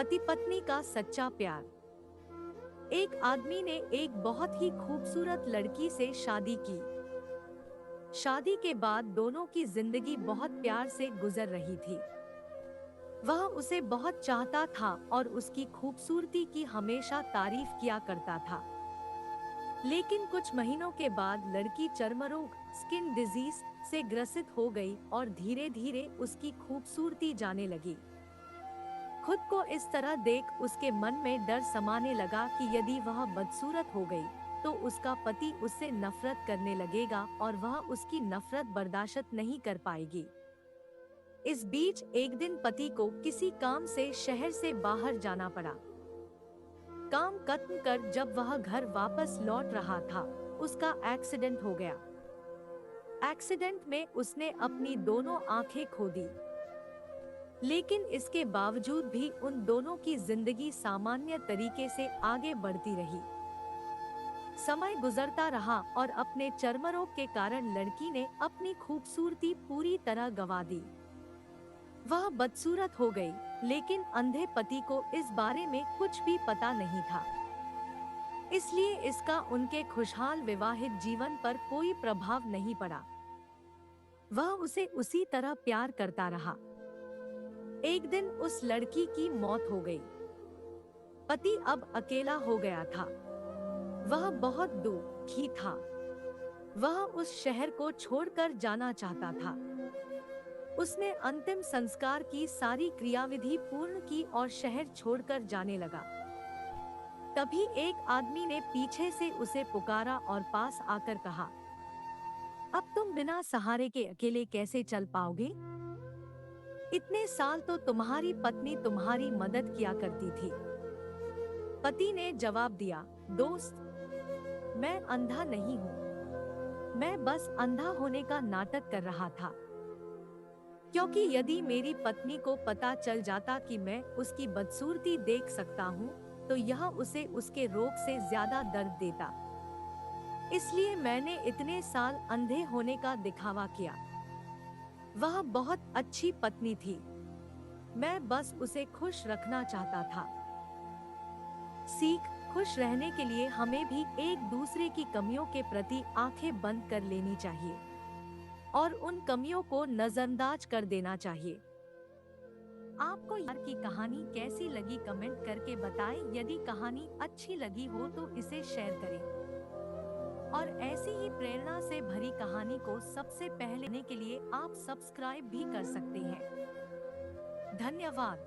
पति पत्नी का सच्चा प्यार। एक आदमी ने एक बहुत ही खूबसूरत लड़की से शादी की। शादी के बाद दोनों की जिंदगी बहुत प्यार से गुजर रही थी। वह उसे बहुत चाहता था और उसकी खूबसूरती की हमेशा तारीफ किया करता था। लेकिन कुछ महीनों के बाद लड़की चर्मरोग स्किन डिजीज से ग्रसित हो गई और धीरे धीरे उसकी खूबसूरती जाने लगी। खुद को इस तरह देख उसके मन में डर समाने लगा कि यदि वह बदसूरत हो गई तो उसका पति उससे नफरत करने लगेगा और वह उसकी नफरत बर्दाश्त नहीं कर पाएगी। इस बीच एक दिन पति को किसी काम से शहर से बाहर जाना पड़ा। काम खत्म कर जब वह घर वापस लौट रहा था, उसका एक्सीडेंट हो गया। एक्सीडेंट में उसने अपनी दोनों आंखें खो दी। लेकिन इसके बावजूद भी उन दोनों की जिंदगी सामान्य तरीके से आगे बढ़ती रही। समय गुजरता रहा और अपने चर्मरोग के कारण लड़की ने अपनी खूबसूरती पूरी तरह गंवा दी। वह बदसूरत हो गई, लेकिन अंधे पति को इस बारे में कुछ भी पता नहीं था। इसलिए इसका उनके खुशहाल विवाहित जीवन पर कोई प्रभाव नहीं पड़ा। वह उसे उसी तरह प्यार करता रहा। एक दिन उस लड़की की मौत हो गई। पति अब अकेला हो गया था। वह बहुत दुखी था। वह उस शहर को छोड़कर जाना चाहता था। उसने अंतिम संस्कार की सारी क्रियाविधि पूर्ण की और शहर छोड़कर जाने लगा। तभी एक आदमी ने पीछे से उसे पुकारा और पास आकर कहा, अब तुम बिना सहारे के अकेले कैसे चल पाओगे? इतने साल तो तुम्हारी पत्नी तुम्हारी मदद किया करती थी। पति ने जवाब दिया, दोस्त, मैं अंधा नहीं हूँ। मैं बस अंधा होने का नाटक कर रहा था। क्योंकि यदि मेरी पत्नी को पता चल जाता कि मैं उसकी बदसूरती देख सकता हूँ, तो यह उसे उसके रोग से ज्यादा दर्द देता। इसलिए मैंने इतने साल अंधे होने का दिखावा किया। वह बहुत अच्छी पत्नी थी। मैं बस उसे खुश रखना चाहता था। सीख, खुश रहने के लिए हमें भी एक दूसरे की कमियों के प्रति आंखें बंद कर लेनी चाहिए और उन कमियों को नजरअंदाज कर देना चाहिए। आपको यार की कहानी कैसी लगी कमेंट करके बताएं। यदि कहानी अच्छी लगी हो तो इसे शेयर करें और ऐसी ही प्रेरणा से भरी कहानी को सबसे पहले लेने के लिए आप सब्सक्राइब भी कर सकते हैं। धन्यवाद।